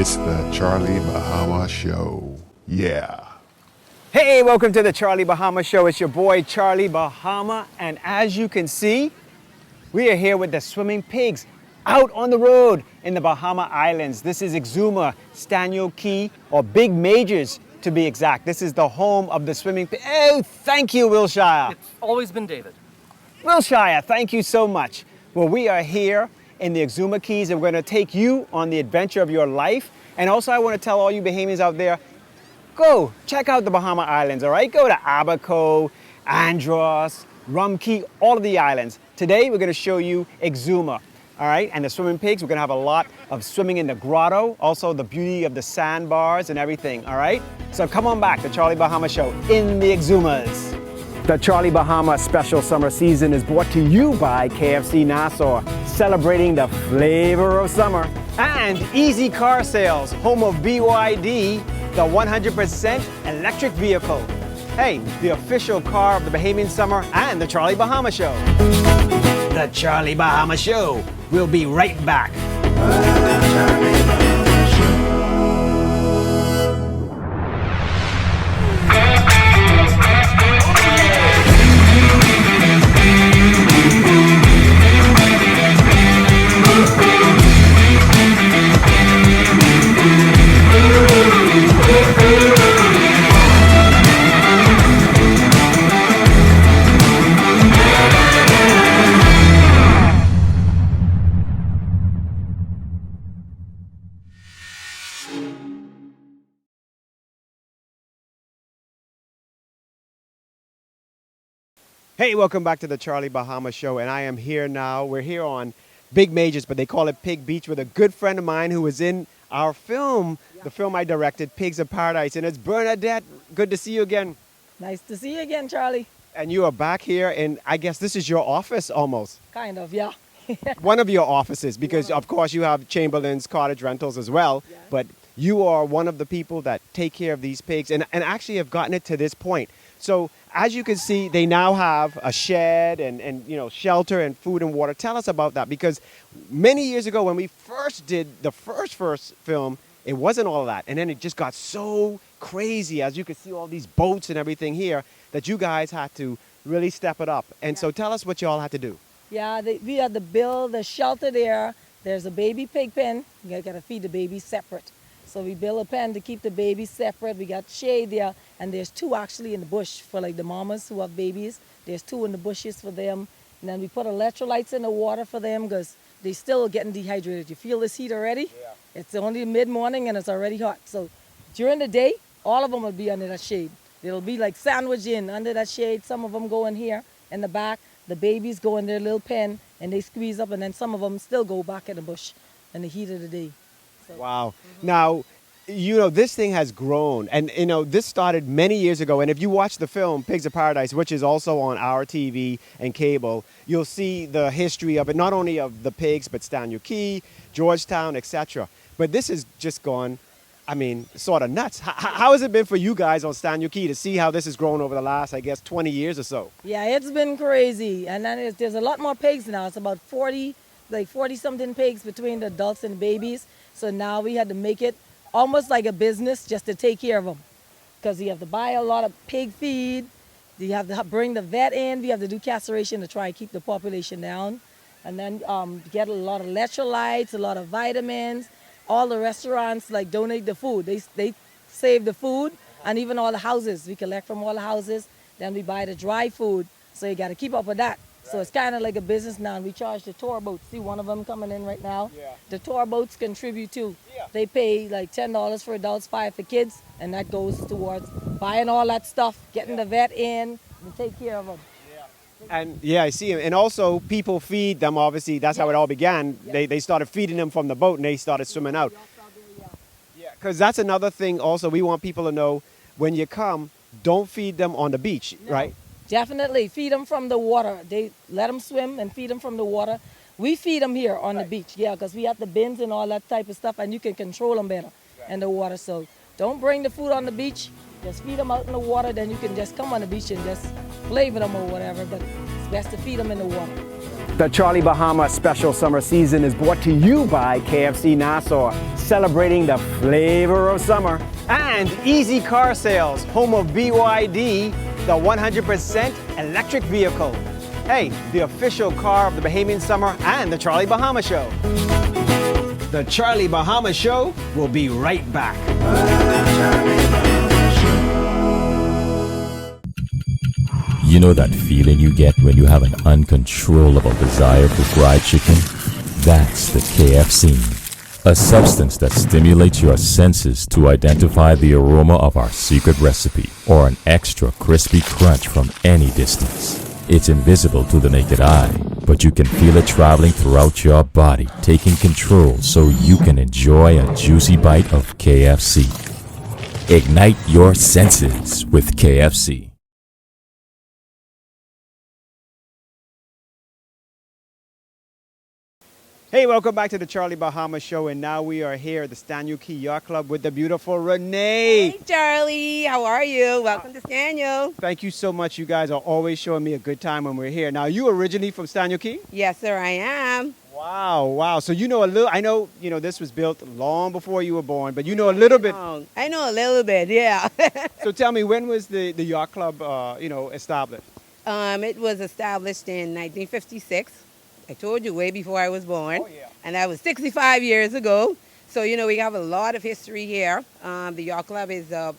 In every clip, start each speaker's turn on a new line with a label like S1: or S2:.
S1: It's the Charlie Bahama Show. Yeah.
S2: Hey, welcome to the Charlie Bahama Show. It's your boy Charlie Bahama, and as you can see, we are here with the swimming pigs out on the road in the Bahama Islands. This is Exuma, Staniel Cay, or Big Majors to be exact. This is the home of the swimming pig. Oh, thank you, Wilshire.
S3: It's always been David.
S2: Wilshire, thank you so much. Well, we are here in the Exuma Cays, and we're going to take you on the adventure of your life. And also, I want to tell all you Bahamians out there, go check out the Bahama Islands, all right? Go to Abaco, Andros, Rum Cay, all of the islands. Today, we're going to show you Exuma, all right? And the swimming pigs, we're going to have a lot of swimming in the grotto, also the beauty of the sandbars and everything, all right? So come on back, the Charlie Bahama Show in the Exumas. The Charlie Bahama special summer season is brought to you by KFC Nassau, celebrating the flavor of summer. And Easy Car Sales, home of BYD, the 100% electric vehicle. Hey, the official car of the Bahamian summer and the Charlie Bahama Show. The Charlie Bahama Show. We'll be right back. Hey, welcome back to the Charlie Bahama Show, and I am here now. We're here on Big Majors, but they call it Pig Beach, with a good friend of mine who was in our film, the film I directed, Pigs of Paradise, and it's Bernadette. Good to see you again.
S4: Nice to see you again, Charlie.
S2: And you are back here, and I guess this is your office almost.
S4: Kind of, yeah.
S2: One of your offices, because of course you have Chamberlain's Cottage Rentals as well, but you are one of the people that take care of these pigs and actually have gotten it to this point. So as you can see, they now have a shed and you know, shelter and food and water. Tell us about that, because many years ago when we first did the first film, it wasn't all of that. And then it just got so crazy, as you can see all these boats and everything here, that you guys had to really step it up. And so tell us what you all had to do.
S4: Yeah, we had to build the shelter there. There's a baby pig pen. You got to feed the babies separate. So we built a pen to keep the babies separate. We got shade there, and there's two actually in the bush for like the mamas who have babies. There's two in the bushes for them. And then we put electrolytes in the water for them because they still getting dehydrated. You feel this heat already? Yeah. It's only mid-morning and it's already hot. So during the day, all of them will be under that shade. They'll be like sandwiched in under that shade. Some of them go in here in the back. The babies go in their little pen and they squeeze up, and then some of them still go back in the bush in the heat of the day. So,
S2: wow. Now, you know, this thing has grown, and you know, this started many years ago. And if you watch the film Pigs of Paradise, which is also on our TV and cable, you'll see the history of it, not only of the pigs, but Staniel Cay, Georgetown, etc. But this has just gone, I mean, sort of nuts. How has it been for you guys on Staniel Cay to see how this has grown over the last, I guess, 20 years or so?
S4: Yeah, it's been crazy. And then there's a lot more pigs now. It's about 40-something pigs between the adults and babies. So now we had to make it almost like a business just to take care of them. Because you have to buy a lot of pig feed. You have to bring the vet in. We have to do castration to try and keep the population down. And then get a lot of electrolytes, a lot of vitamins. All the restaurants like donate the food. They save the food, and even all the houses. We collect from all the houses. Then we buy the dry food. So you got to keep up with that. So it's kind of like a business now, and we charge the tour boats. See one of them coming in right now? Yeah. The tour boats contribute too. Yeah. They pay like $10 for adults, $5 for kids, and that goes towards buying all that stuff, getting the vet in, and take care of them. Yeah.
S2: And yeah, I see. And also people feed them, obviously. That's how it all began. Yeah. They started feeding them from the boat, and they started swimming out. Yeah, because that's another thing also. We want people to know, when you come, don't feed them on the beach, right?
S4: Definitely. Feed them from the water. They let them swim and feed them from the water. We feed them here on the beach, yeah, because we have the bins and all that type of stuff, and you can control them better in the water. So don't bring the food on the beach. Just feed them out in the water. Then you can just come on the beach and just play with them or whatever. But it's best to feed them in the water.
S2: The Charlie Bahama special summer season is brought to you by KFC Nassau, celebrating the flavor of summer. And Easy Car Sales, home of BYD, the 100% electric vehicle. Hey, the official car of the Bahamian Summer and the Charlie Bahama Show. The Charlie Bahama Show will be right back.
S3: You know that feeling you get when you have an uncontrollable desire for fried chicken? That's the KFC, a substance that stimulates your senses to identify the aroma of our secret recipe or an extra crispy crunch from any distance. It's invisible to the naked eye, but you can feel it traveling throughout your body, taking control so you can enjoy a juicy bite of KFC. Ignite your senses with KFC.
S2: Hey, welcome back to the Charlie Bahama Show, and now we are here at the Staniel Cay Yacht Club with the beautiful Renee.
S5: Hey, Charlie. How are you? Welcome to Staniel.
S2: Thank you so much. You guys are always showing me a good time when we're here. Now, you originally from Staniel Cay?
S5: Yes, sir, I am.
S2: Wow, wow. So you know a little, I know, this was built long before you were born, but you know a little bit.
S5: I know a little bit, yeah.
S2: So tell me, when was the Yacht Club, established?
S5: It was established in 1956. I told you, way before I was born.
S2: Oh, yeah.
S5: And that was 65 years ago. So, we have a lot of history here. The Yacht Club is a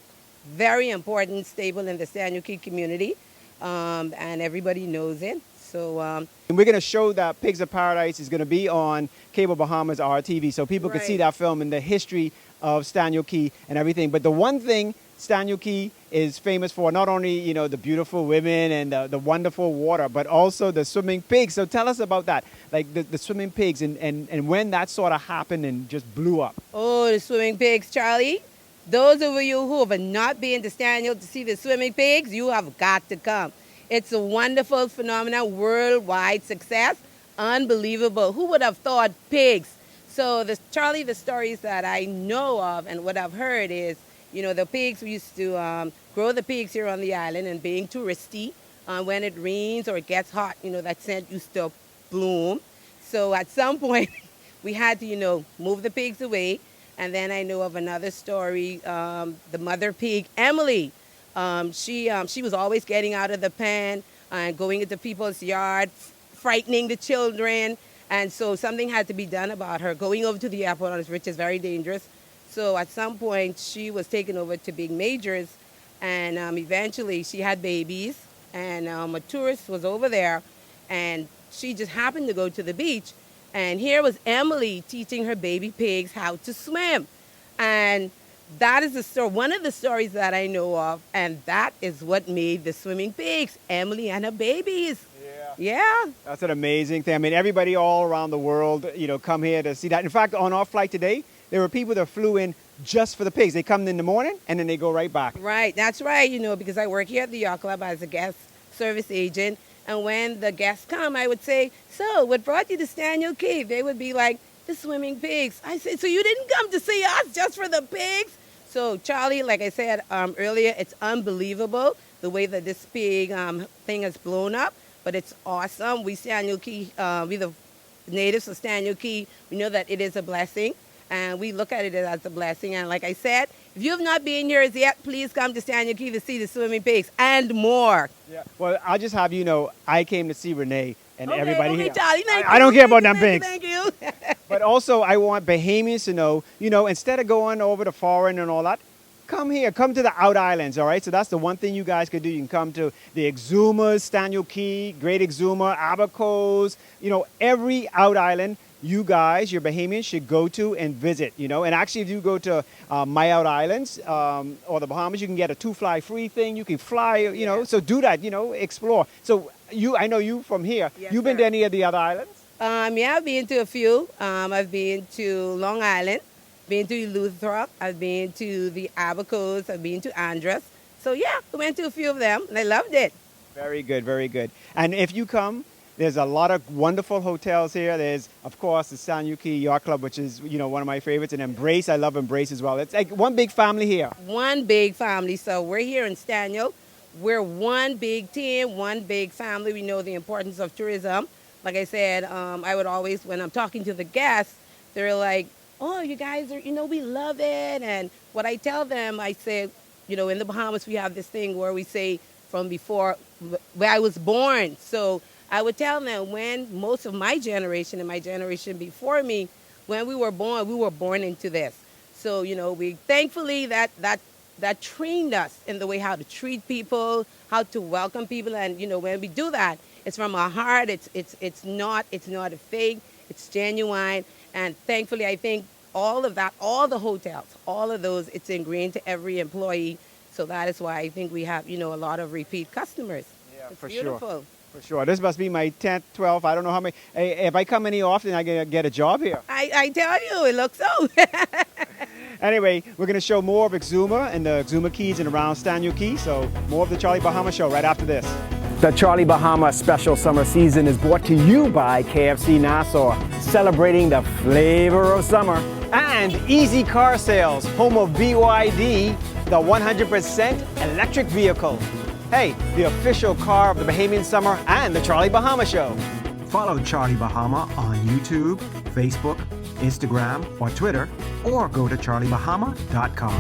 S5: very important staple in the Staniel Cay community, and everybody knows it. So,
S2: and we're going to show that Pigs of Paradise is going to be on Cable Bahamas RTV, so people can see that film and the history of Staniel Cay and everything. But the one thing Staniel Cay is famous for, not only, the beautiful women and the wonderful water, but also the swimming pigs. So tell us about that, like the swimming pigs and when that sort of happened and just blew up.
S5: Oh, the swimming pigs, Charlie. Those of you who have not been to Staniel to see the swimming pigs, you have got to come. It's a wonderful phenomenon, worldwide success, unbelievable. Who would have thought pigs? So, Charlie, the stories that I know of and what I've heard is, the pigs, we used to grow the pigs here on the island, and being touristy, when it rains or it gets hot, that scent used to bloom. So at some point, we had to, move the pigs away. And then I know of another story, the mother pig, Emily. She was always getting out of the pen and going into people's yard, frightening the children. And so something had to be done about her going over to the airport, which is very dangerous. So at some point, she was taken over to Big Majors, and eventually she had babies, and a tourist was over there, and she just happened to go to the beach, and here was Emily teaching her baby pigs how to swim. And that is the story, one of the stories that I know of, and that is what made the swimming pigs, Emily and her babies. Yeah.
S2: That's an amazing thing. I mean, everybody all around the world, come here to see that. In fact, on our flight today, there were people that flew in just for the pigs. They come in the morning and then they go right back.
S5: Right, that's right, because I work here at the Yacht Club as a guest service agent. And when the guests come, I would say, so what brought you to Staniel Cay? They would be like, the swimming pigs. I said, so you didn't come to see us just for the pigs? So Charlie, like I said earlier, it's unbelievable the way that this pig thing has blown up. But it's awesome. We Staniel Cay, we the natives of Staniel Cay, we know that it is a blessing. And we look at it as a blessing. And like I said, if you have not been here as yet, please come to Staniel Cay to see the swimming pigs and more.
S2: Yeah. Well, I'll just have you know, I came to see Renee and everybody here.
S5: Charlie,
S2: I don't care about them pigs.
S5: Thank you.
S2: But also, I want Bahamians to know, instead of going over to foreign and all that, come here. Come to the out islands, all right? So that's the one thing you guys could do. You can come to the Exuma, Staniel Cay, Great Exuma, Abacos, every out island. You guys, your Bahamians, should go to and visit, And actually, if you go to My Out Islands or the Bahamas, you can get a 2-fly free thing. You can fly, So do that, explore. So I know you from here.
S5: Yes,
S2: You've been to any of the other islands?
S5: Yeah, I've been to a few. I've been to Long Island, been to Eleuthera, I've been to the Abacos, I've been to Andros. So yeah, I went to a few of them, and I loved it.
S2: Very good, very good. And if you come, there's a lot of wonderful hotels here. There's, of course, the Staniel Cay Yacht Club, which is, one of my favorites, and Embrace. I love Embrace as well. It's like one big family here.
S5: One big family. So we're here in Staniel. We're one big team, one big family. We know the importance of tourism. Like I said, I would always, when I'm talking to the guests, they're like, oh, you guys are, we love it. And what I tell them, I say, in the Bahamas, we have this thing where we say from before, where I was born. So I would tell them when most of my generation and my generation before me, when we were born into this. So, we thankfully that trained us in the way how to treat people, how to welcome people. And, when we do that, it's from our heart. It's not a fake. It's genuine. And thankfully, I think all of that, all the hotels, all of those, it's ingrained to every employee. So that is why I think we have, a lot of repeat customers.
S2: Yeah,
S5: it's
S2: for
S5: beautiful.
S2: sure. For sure. This must be my 10th, 12th. I don't know how many. Hey, if I come any often, I can get a job here.
S5: I tell you, it looks so.
S2: Anyway, we're going to show more of Exuma and the Exuma Keys and around Staniel Cay. So more of the Charlie Bahama Show right after this. The Charlie Bahama special summer season is brought to you by KFC Nassau, celebrating the flavor of summer, and Easy Car Sales, home of BYD, the 100% electric vehicle. Hey, the official car of the Bahamian summer and the Charlie Bahama Show.
S6: Follow Charlie Bahama on YouTube, Facebook, Instagram, or Twitter, or go to charliebahama.com.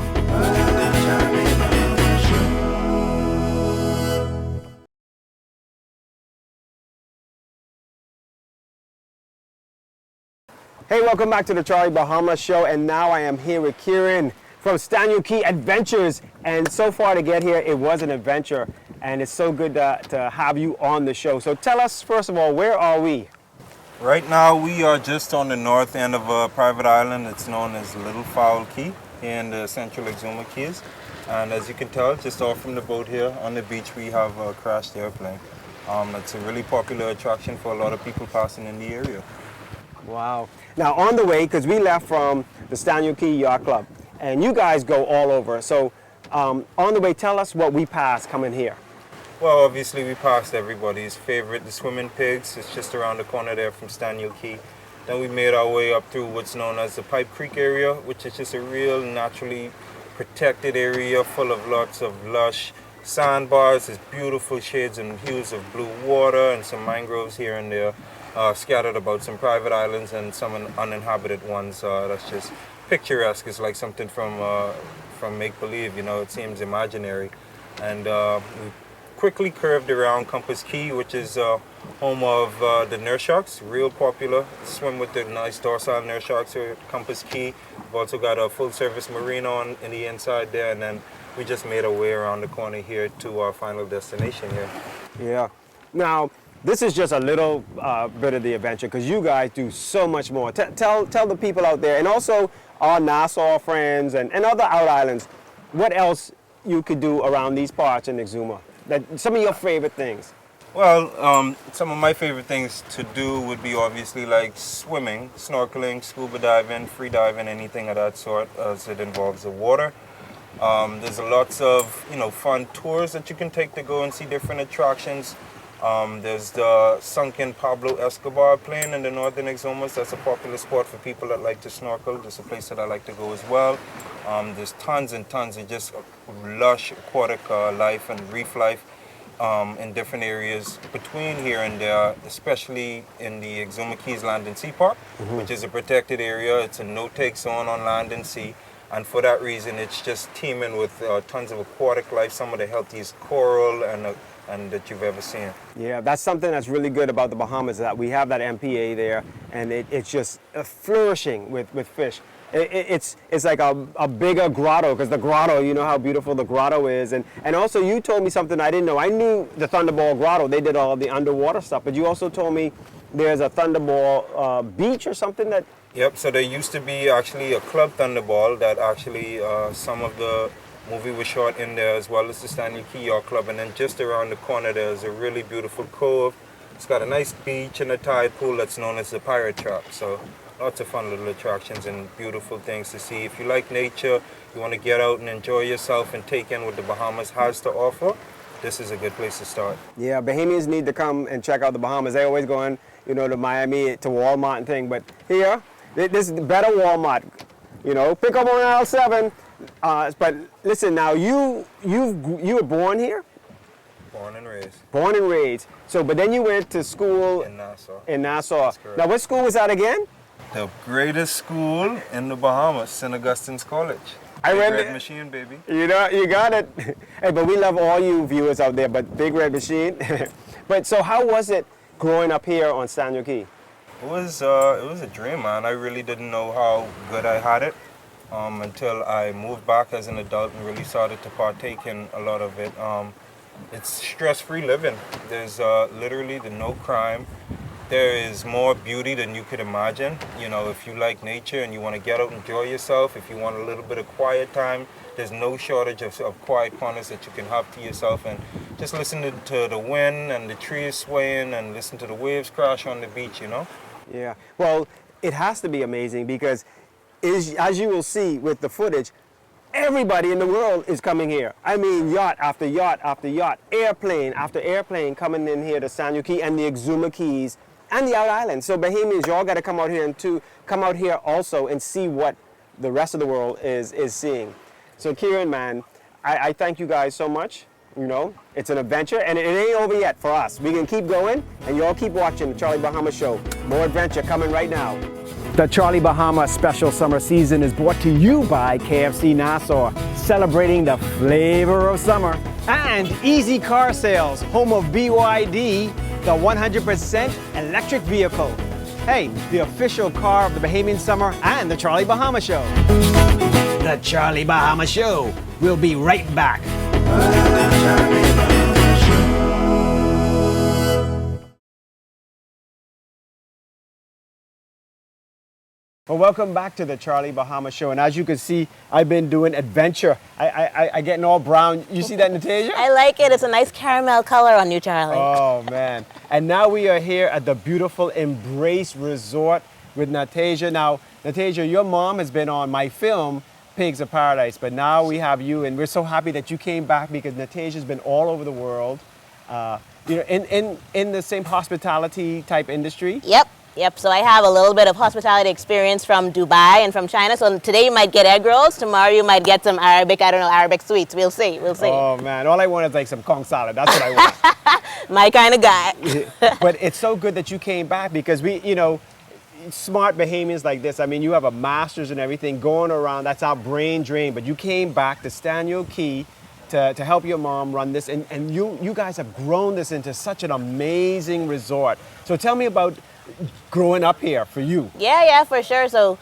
S2: Hey, welcome back to the Charlie Bahama Show, and now I am here with Keiren from Staniel Cay Adventures, and so far to get here, it was an adventure, and it's so good to have you on the show. So tell us, first of all, where are we?
S7: Right now, we are just on the north end of a private island. It's known as Little Fowl Cay here in the central Exuma Keys. And as you can tell, just off from the boat here on the beach, we have a crashed airplane. It's a really popular attraction for a lot of people passing in the area.
S2: Wow. Now, on the way, because we left from the Staniel Cay Yacht Club, and you guys go all over. So on the way, tell us what we passed coming here.
S7: Well, obviously, we passed everybody's favorite, the swimming pigs. It's just around the corner there from Staniel Cay. Then we made our way up through what's known as the Pipe Creek area, which is just a real naturally protected area full of lots of lush sandbars. There's beautiful shades and hues of blue water and some mangroves here and there. Scattered about some private islands and some uninhabited ones. That's just picturesque. It's like something from make-believe, it seems imaginary. And we quickly curved around Compass Cay, which is home of the nurse sharks, real popular. Swim with the nice dorsal nurse sharks here at Compass Cay. We've also got a full-service marina on in the inside there, and then we just made our way around the corner here to our final destination here.
S2: Yeah. Now, this is just a little bit of the adventure, because you guys do so much more. Tell the people out there, and also our Nassau friends and other out islands, what else you could do around these parts in Exuma. Some of your favorite things.
S7: Well, some of my favorite things to do would be obviously like swimming, snorkeling, scuba diving, free diving, anything of that sort as it involves the water. There's lots of fun tours that you can take to go and see different attractions. There's the sunken Pablo Escobar plain in the northern Exumas. That's a popular spot for people that like to snorkel. That's a place that I like to go as well. There's tons and tons of just lush aquatic life and reef life in different areas between here and there, especially in the Exuma Keys Land and Sea Park, which is a protected area. It's a no-take zone on land and sea. And for that reason, it's just teeming with tons of aquatic life, some of the healthiest coral and that you've ever seen.
S2: Yeah, that's something that's really good about the Bahamas, that we have that MPA there, and it's just flourishing with fish. It's like a bigger grotto, because the grotto, you know how beautiful the grotto is. And also you told me something I didn't know. I knew the Thunderball Grotto, they did all the underwater stuff, but you also told me there's a Thunderball beach or something that...
S7: Yep, so there used to be actually a Club Thunderball that actually some of the movie was shot in there, as well as the Staniel Cay Yacht Club. And then just around the corner there's a really beautiful cove. It's got a nice beach and a tide pool that's known as the Pirate Trap. So lots of fun little attractions and beautiful things to see. If you like nature, you want to get out and enjoy yourself and take in what the Bahamas has to offer, this is a good place to start. Yeah,
S2: Bahamians need to come and check out the Bahamas. They always going, to Miami, to Walmart and thing, but here, this is the better Walmart. Pick up on aisle 7. But listen, now you were born here?
S7: Born and raised.
S2: Born and raised. So, but then you went to school
S7: in Nassau.
S2: In Nassau. Now, what school was that again?
S7: The greatest school in the Bahamas, St. Augustine's College.
S2: I
S7: Big
S2: read
S7: Red
S2: it.
S7: Machine, baby.
S2: You know, you got it. Hey, but we love all you viewers out there, but Big Red Machine. But so how was it growing up here on Staniel Cay?
S7: It was a dream, man. I really didn't know how good I had it until I moved back as an adult and really started to partake in a lot of it. It's stress-free living. There's literally no crime. There is more beauty than you could imagine. You know, if you like nature and you want to get out and enjoy yourself, if you want a little bit of quiet time, there's no shortage of quiet corners that you can have to yourself, and just listen to the wind and the trees swaying and listen to the waves crash on the beach, you know?
S2: Yeah, well, it has to be amazing because as you will see with the footage, everybody in the world is coming here. I mean, yacht after yacht after yacht, airplane after airplane coming in here to Staniel Cay and the Exuma Keys and the Out Islands. So Bahamians, y'all got to come out here and come out here also and see what the rest of the world is seeing. So Keiren, man, I thank you guys so much. You know, it's an adventure and it ain't over yet for us. We can keep going and y'all keep watching the Charlie Bahama Show. More adventure coming right now. The Charlie Bahama special summer season is brought to you by KFC Nassau, celebrating the flavor of summer. And Easy Car Sales, home of BYD, the 100% electric vehicle. Hey, the official car of the Bahamian summer and the Charlie Bahama Show. The Charlie Bahama Show. We'll be right back. Well, welcome back to the Charlie Bahama Show. And as you can see, I've been doing adventure. I getting all brown. You see that, Natasha?
S8: I like it. It's a nice caramel color on you, Charlie.
S2: Oh, man. And now we are here at the beautiful Embrace Resort with Natasha. Now, Natasha, your mom has been on my film, Pigs of Paradise, but now we have you, and we're so happy that you came back because Natasha's been all over the world, you know, in the same hospitality type industry.
S8: Yep. So I have a little bit of hospitality experience from Dubai and from China. So today you might get egg rolls. Tomorrow you might get some Arabic, Arabic sweets. We'll see.
S2: Oh, man. All I want is like some conch salad. That's what I want.
S8: My kind of guy.
S2: But it's so good that you came back because we, you know, smart Bahamians like this, I mean, you have a master's and everything going around. That's our brain drain. But you came back to Staniel Cay to help your mom run this. And you guys have grown this into such an amazing resort. So tell me about growing up here for you.
S8: Yeah, for sure. So,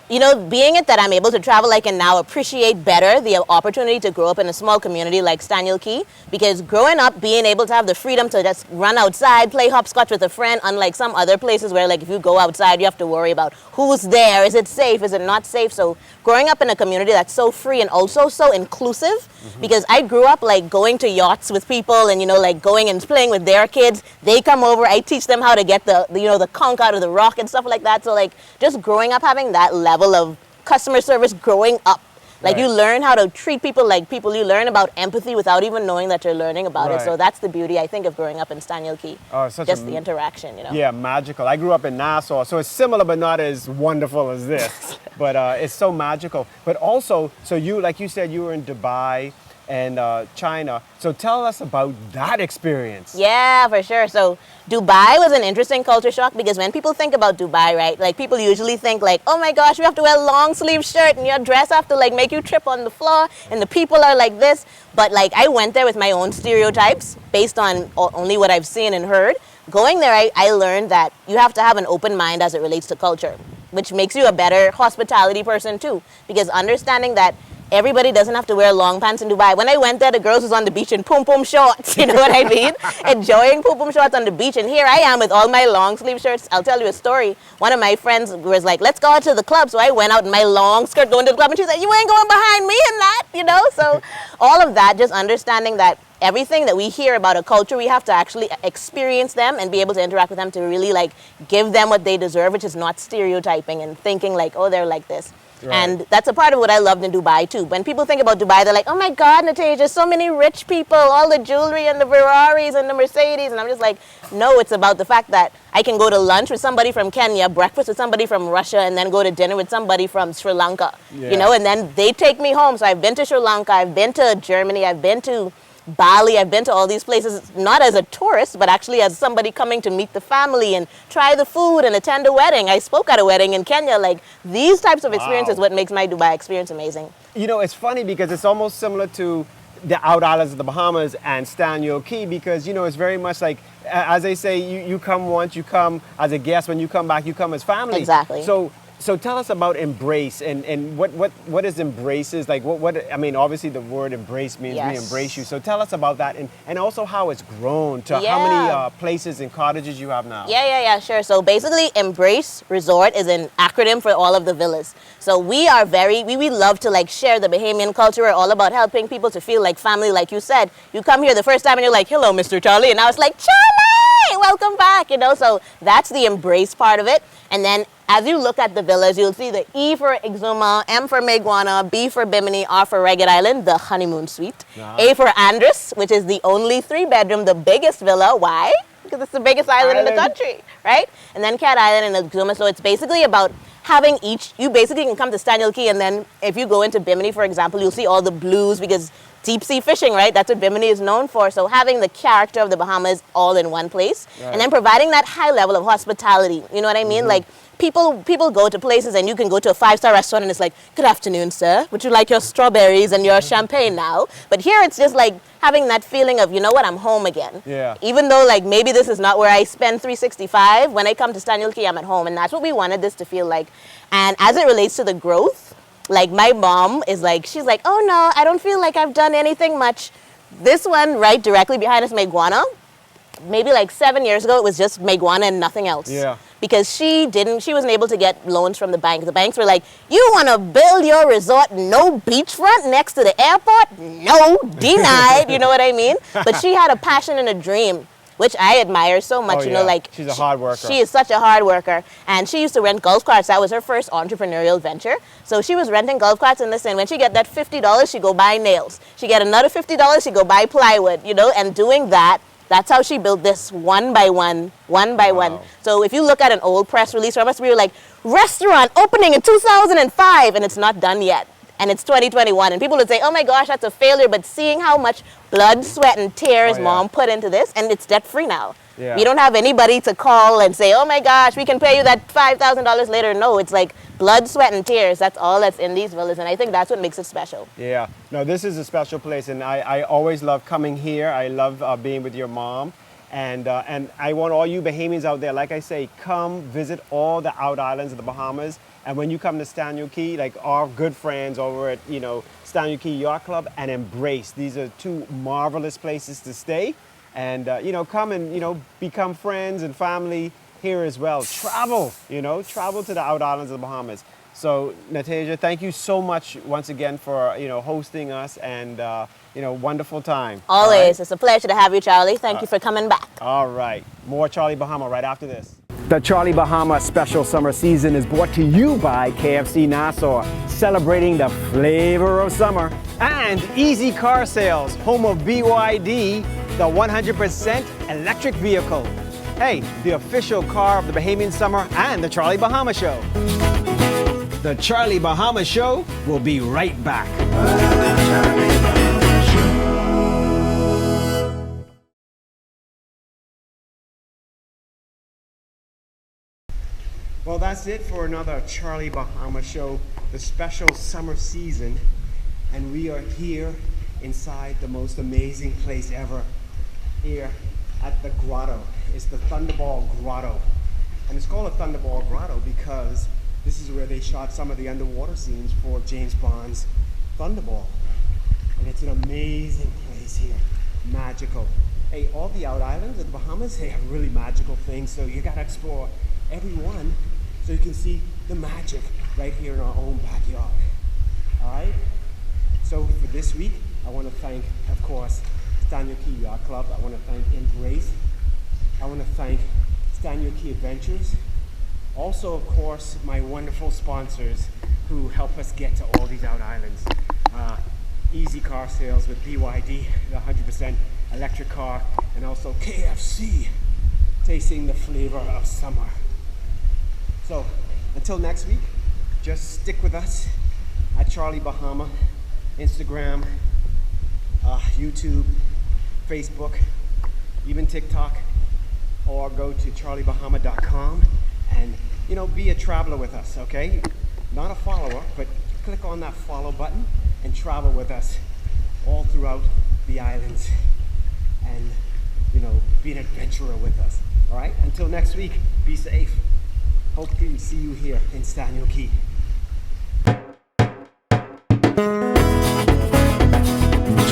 S8: you know, being it that I'm able to travel, I can now appreciate better the opportunity to grow up in a small community like Staniel Cay, because growing up, being able to have the freedom to just run outside, play hopscotch with a friend, unlike some other places where, like, if you go outside, you have to worry about who's there, is it safe, is it not safe? So growing up in a community that's so free and also so inclusive, because I grew up, like, going to yachts with people and, you know, like, going and playing with their kids. They come over, I teach them how to get the you know, the conch out of the rock and stuff like that. So, like, just growing up having that level of customer service growing up. Like, you learn how to treat people like people. You learn about empathy without even knowing that you're learning about it. So that's the beauty, I think, of growing up in Staniel Cay.
S2: Oh,
S8: just the interaction, you know.
S2: Yeah, magical. I grew up in Nassau, so it's similar but not as wonderful as this. But it's so magical. But also, so you, like you said, you were in Dubai and China. So tell us about that experience.
S8: Yeah, for sure. So Dubai was an interesting culture shock because when people think about Dubai, right, like people usually think like, oh my gosh, you have to wear a long sleeve shirt and your dress have to like make you trip on the floor and the people are like this. But like I went there with my own stereotypes based on only what I've seen and heard. Going there, I learned that you have to have an open mind as it relates to culture, which makes you a better hospitality person too, because understanding that everybody doesn't have to wear long pants in Dubai. When I went there, the girls was on the beach in pom-pom shorts, you know what I mean? Enjoying pom-pom shorts on the beach. And here I am with all my long sleeve shirts. I'll tell you a story. One of my friends was like, let's go out to the club. So I went out in my long skirt going to the club. And she said, you ain't going behind me in that, you know? So all of that, just understanding that everything that we hear about a culture, we have to actually experience them and be able to interact with them to really like give them what they deserve, which is not stereotyping and thinking like, oh, they're like this. Right. And that's a part of what I loved in Dubai too. When people think about Dubai, they're like, oh my God, Natasha, so many rich people, all the jewelry and the Ferraris and the Mercedes. And I'm just like, no, it's about the fact that I can go to lunch with somebody from Kenya, breakfast with somebody from Russia, and then go to dinner with somebody from Sri Lanka, you know, and then they take me home. So I've been to Sri Lanka, I've been to Germany, I've been to Bali. I've been to all these places, not as a tourist, but actually as somebody coming to meet the family and try the food and attend a wedding. I spoke at a wedding in Kenya. Like, these types of experiences, what makes my Dubai experience amazing.
S2: You know, it's funny because it's almost similar to the out islands of the Bahamas and Staniel Cay, because, you know, it's very much like, as they say, you come once, you come as a guest. When you come back, you come as family.
S8: Exactly.
S2: So tell us about embrace and what is embraces like? What I mean, obviously the word embrace means we embrace you. So tell us about that and also how it's grown to how many places and cottages you have now.
S8: Yeah, sure. So basically, Embrace Resort is an acronym for all of the villas. So we are we love to like share the Bahamian culture. We're all about helping people to feel like family. Like you said, you come here the first time and you're like, hello, Mr. Charlie. And now it's like, Charlie, welcome back. You know, so that's the embrace part of it. And then as you look at the villas, you'll see the E for Exuma, M for Maguana, B for Bimini, R for Ragged Island, the honeymoon suite. A for Andres, which is the only 3-bedroom, the biggest villa. Why? Because it's the biggest island in the country, right? And then Cat Island and Exuma. So it's basically about having each, you basically can come to Staniel Cay, and then if you go into Bimini, for example, you'll see all the blues because deep sea fishing, right? That's what Bimini is known for. So having the character of the Bahamas all in one place, and then providing that high level of hospitality. You know what I mean? Like people go to places and you can go to a 5-star restaurant and it's like, good afternoon, sir. Would you like your strawberries and your champagne now? But here it's just like having that feeling of, you know what, I'm home again.
S2: Yeah.
S8: Even though like maybe this is not where I spend 365, when I come to Staniel Cay, I'm at home. And that's what we wanted this to feel like. And as it relates to the growth, like my mom is like, she's like, oh no, I don't feel like I've done anything much. This one right directly behind us, Maguana, maybe like 7 years ago, it was just Maguana and nothing else.
S2: Yeah.
S8: Because she wasn't able to get loans from the bank. The banks were like, you want to build your resort, no beachfront next to the airport? No, denied, you know what I mean? But she had a passion and a dream, which I admire so much, you know, like
S2: she's a hard worker.
S8: She is such a hard worker. And she used to rent golf carts. That was her first entrepreneurial venture. So she was renting golf carts, and listen, when she get that $50, she go buy nails. She get another $50, she go buy plywood, you know, and doing that, that's how she built this one by one. So if you look at an old press release from us, we were like, restaurant opening in 2005, and it's not done yet. And it's 2021, and people would say, oh my gosh, that's a failure, but seeing how much blood, sweat, and tears mom put into this, and it's debt-free now.
S2: Yeah.
S8: We don't have anybody to call and say, oh my gosh, we can pay you that $5,000 later. No, it's like blood, sweat, and tears. That's all that's in these villas, and I think that's what makes it special.
S2: Yeah. No, this is a special place, and I always love coming here. I love being with your mom. And I want all you Bahamians out there, like I say, come visit all the out islands of the Bahamas. And when you come to Staniel Cay, like our good friends over at, you know, Staniel Cay Yacht Club and Embrace, these are two marvelous places to stay. And, you know, come and, you know, become friends and family here as well. Travel, you know, travel to the out islands of the Bahamas. So, Natasha, thank you so much once again for, you know, hosting us and, you know, wonderful time.
S8: Always.
S2: Right?
S8: It's a pleasure to have you, Charlie. Thank you for coming back.
S2: All right. More Charlie Bahama right after this. The Charlie Bahama special summer season is brought to you by KFC Nassau, celebrating the flavor of summer. And Easy Car Sales, home of BYD, the 100% electric vehicle. Hey, the official car of the Bahamian Summer and the Charlie Bahama Show. The Charlie Bahama Show will be right back. Well, that's it for another Charlie Bahama Show, the special summer season. And we are here inside the most amazing place ever, here at the grotto. It's the Thunderball Grotto. And it's called a Thunderball Grotto because this is where they shot some of the underwater scenes for James Bond's Thunderball. And it's an amazing place here, magical. Hey, all the out islands of the Bahamas, they have really magical things, so you gotta explore every one so you can see the magic right here in our own backyard. All right? So for this week, I want to thank, of course, Staniel Cay Yacht Club. I want to thank Embrace. I want to thank Staniel Cay Adventures. Also, of course, my wonderful sponsors who help us get to all these out islands. Easy Car Sales with BYD, the 100% electric car, and also KFC, tasting the flavor of summer. So, until next week, just stick with us at Charlie Bahama, Instagram, YouTube, Facebook, even TikTok, or go to charliebahama.com and, you know, be a traveler with us, okay? Not a follower, but click on that follow button and travel with us all throughout the islands and, you know, be an adventurer with us, all right? Until next week, be safe. Hopefully see you here in Staniel Cay.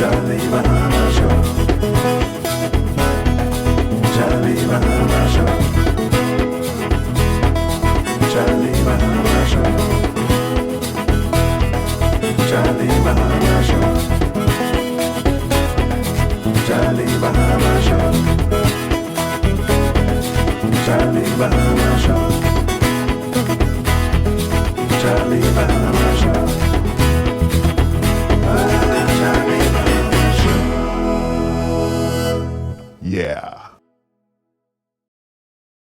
S9: Charlie Bahama Show. Charlie Bahama Show. Charlie Bahama Show. Charlie Bahama Show. Charlie Bahama Show. Charlie Bahama